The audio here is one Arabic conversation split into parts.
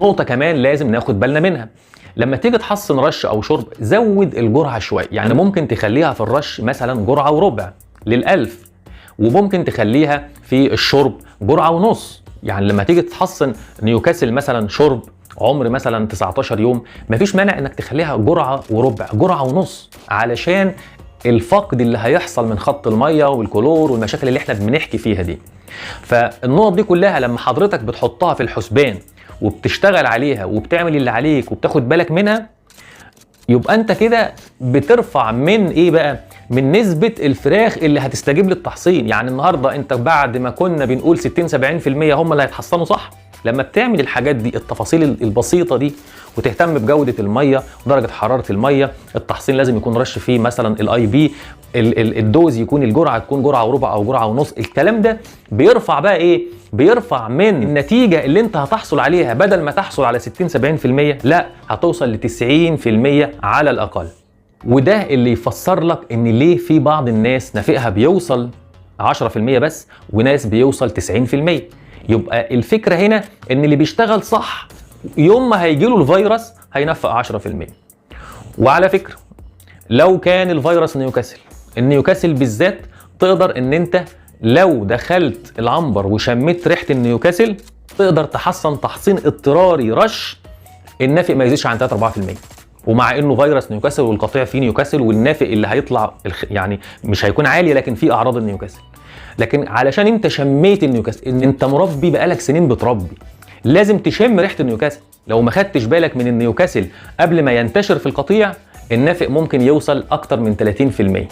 نقطة كمان لازم ناخد بالنا منها، لما تيجي تحصن رش او شرب زود الجرعة شوية، يعني ممكن تخليها في الرش مثلا جرعة وربع لل1000، وممكن تخليها في الشرب جرعة ونص. يعني لما تيجي تحصن نيوكاسل مثلا شرب عمر مثلا 19 يوم، مفيش مانع انك تخليها جرعة وربع، جرعة ونص، علشان الفقد اللي هيحصل من خط المية والكلور والمشاكل اللي احنا بنحكي فيها دي. فالنقط دي كلها لما حضرتك بتحطها في الحسبان وبتشتغل عليها وبتعمل اللي عليك وبتاخد بالك منها، يبقى انت كده بترفع من ايه بقى؟ من نسبة الفراخ اللي هتستجيب للتحصين. يعني النهاردة انت بعد ما كنا بنقول 60-70% هم اللي هيتحصنوا صح، لما بتعمل الحاجات دي، التفاصيل البسيطة دي، وتهتم بجودة المية ودرجة حرارة المية، التحصين لازم يكون رش فيه مثلا الاي بي، الدوز يكون الجرعة تكون جرعة وربع او جرعة ونص، الكلام ده بيرفع بقى ايه؟ بيرفع من النتيجة اللي انت هتحصل عليها، بدل ما تحصل على 60-70% لا، هتوصل ل 90% على الاقل. وده اللي يفسر لك ان ليه في بعض الناس نافقها بيوصل 10% بس، وناس بيوصل 90%. يبقى الفكرة هنا ان اللي بيشتغل صح يوم ما هيجيله الفيروس هينفق 10%. وعلى فكرة لو كان الفيروس النيوكاسل بالذات، تقدر ان انت لو دخلت العنبر وشميت ريحة النيوكاسل تقدر تحصن تحصين اضطراري رش النافق ما يزيدش عن 3-4%. ومع انه فيروس نيوكاسل والقطيع فيه نيوكاسل، والنافق اللي هيطلع يعني مش هيكون عالي، لكن فيه اعراض النيوكاسل. لكن علشان انت شميت النيوكاسل، ان انت مربي بقالك سنين بتربي، لازم تشم ريحة النيوكاسل. لو ما خدتش بالك من النيوكاسل قبل ما ينتشر في القطيع، النافق ممكن يوصل اكتر من 30%.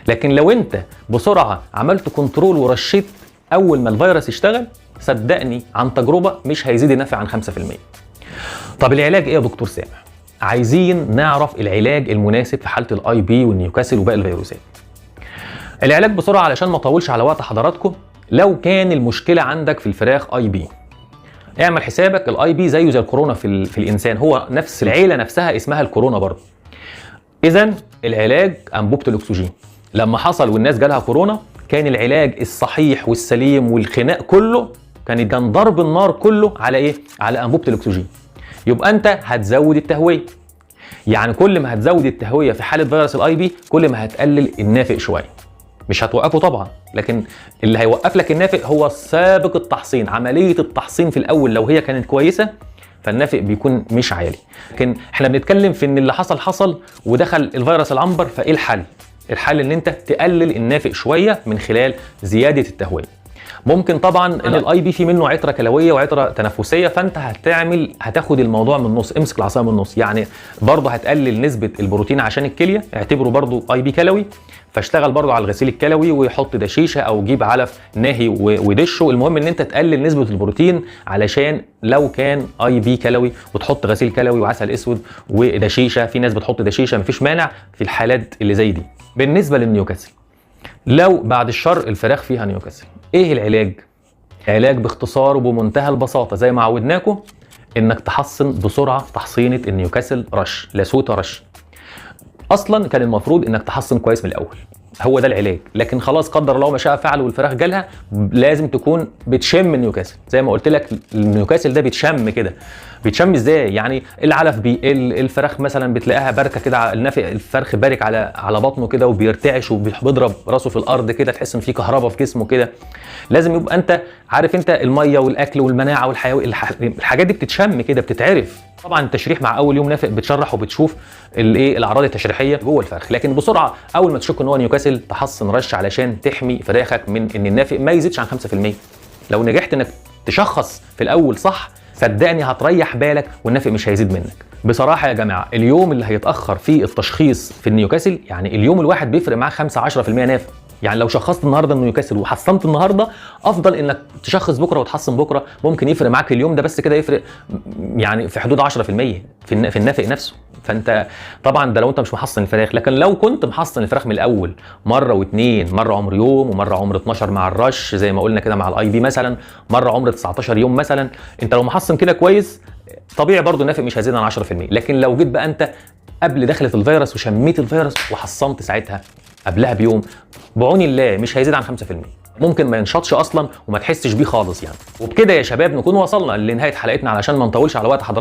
لكن لو انت بسرعة عملت كنترول ورشيت اول ما الفيروس يشتغل، صدقني عن تجربة مش هيزيد النافع عن 5%. طب العلاج ايه يا دكتور سامح؟ عايزين نعرف العلاج المناسب في حالة الاي بي والنيوكاسل وباقي الفيروسات. العلاج بسرعة علشان ما اطولش على وقت حضراتكم، لو كان المشكلة عندك في الفراخ اي بي، اعمل حسابك الاي بي زيه زي الكورونا في الانسان، هو نفس العيلة نفسها اسمها الكورونا برضه. اذا العلاج انبوبة الاكسجين. لما حصل والناس جالها كورونا، كان العلاج الصحيح والسليم والخناق كله كان ضرب النار كله على ايه؟ على انبوبة الاكسجين. يبقى انت هتزود التهوية. يعني كل ما هتزود التهوية في حالة فيروس الاي بي، كل ما هتقلل النافق شوية. مش هتوقفه طبعا، لكن اللي هيوقف لك النافق هو سابق التحصين. عملية التحصين في الاول لو هي كانت كويسة، فالنافق بيكون مش عالي. لكن احنا بنتكلم في ان اللي حصل ودخل الفيروس العنبر، فايه الحل؟ الحل ان انت تقلل النافق شوية من خلال زيادة التهوية. ممكن طبعا ان الاي بي في منه عتره كلويه وعتره تنفسيه، فانت هتاخد الموضوع من النص، امسك العصايه من النص. يعني برضه هتقلل نسبه البروتين عشان الكليه، اعتبره برضه اي بي كلوي، فاشتغل برضه على الغسيل الكلوي ويحط دشيشه او جيب علف ناهي ودشه. المهم ان انت تقلل نسبه البروتين، علشان لو كان اي بي كلوي وتحط غسيل كلوي وعسل اسود ودشيشه، في ناس بتحط دشيشه مفيش مانع في الحالات اللي زي دي. بالنسبه للنيوكاسل، لو بعد الشر الفراخ فيها نيوكاسل، ايه العلاج؟ علاج باختصار وبمنتهى البساطه زي ما عودناكم، انك تحصن بسرعه تحصينه النيوكاسل رش، لاسوتا رش. اصلا كان المفروض انك تحصن كويس من الاول، هو ده العلاج. لكن خلاص قدر الله ما شاء فعل والفراخ جالها، لازم تكون بتشم النيوكاسل. زي ما قلت لك النيوكاسل ده بيتشم كده. بيتشم ازاي؟ يعني العلف بيقل، الفراخ مثلا بتلاقيها باركه كده، الفرخ بارك على بطنه كده وبيرتعش وبيضرب راسه في الارض كده، تحس ان في كهرباء في جسمه كده. لازم يبقى انت عارف انت الميه والاكل والمناعه والحيوي، الحاجات دي بتتشم كده، بتتعرف. طبعا التشريح مع اول يوم نافق بتشرح وبتشوف الاعراض التشريحيه جوه الفرخ. لكن بسرعه اول ما تشك ان هو نيوكاسل، تحصن رش علشان تحمي فراخك من ان النافق ما يزيدش عن 5%. لو نجحت انك تشخص في الاول صح، صدقني هتريح بالك والنافق مش هيزيد منك. بصراحه يا جماعه، اليوم اللي هيتاخر فيه التشخيص في النيوكاسل، يعني اليوم الواحد بيفرق معاه 5-10% نافق. يعني لو شخصت النهارده النيوكاسل وحصنت النهارده، افضل انك تشخص بكره وتحصن بكره. ممكن يفرق معاك اليوم ده بس كده، يفرق يعني في حدود 10% في النافق نفسه. فانت طبعا ده لو انت مش محصن الفراخ. لكن لو كنت محصن الفراخ من الاول مره واثنين، مره عمر يوم ومره عمر 12 مع الرش زي ما قلنا كده مع الاي بي مثلا، مره عمر 19 يوم مثلا، انت لو محصن كده كويس طبيعي برضو النافق مش هيزيد عن 10%. لكن لو جيت بقى انت قبل دخلة الفيروس وشميت الفيروس وحصنت ساعتها قبلها بيوم، بعون الله مش هيزيد عن 5%. ممكن ما ينشطش اصلا وما تحسش بيه خالص يعني. وبكده يا شباب نكون وصلنا لنهايه حلقتنا علشان ما نطولش على وقت حضراتكم.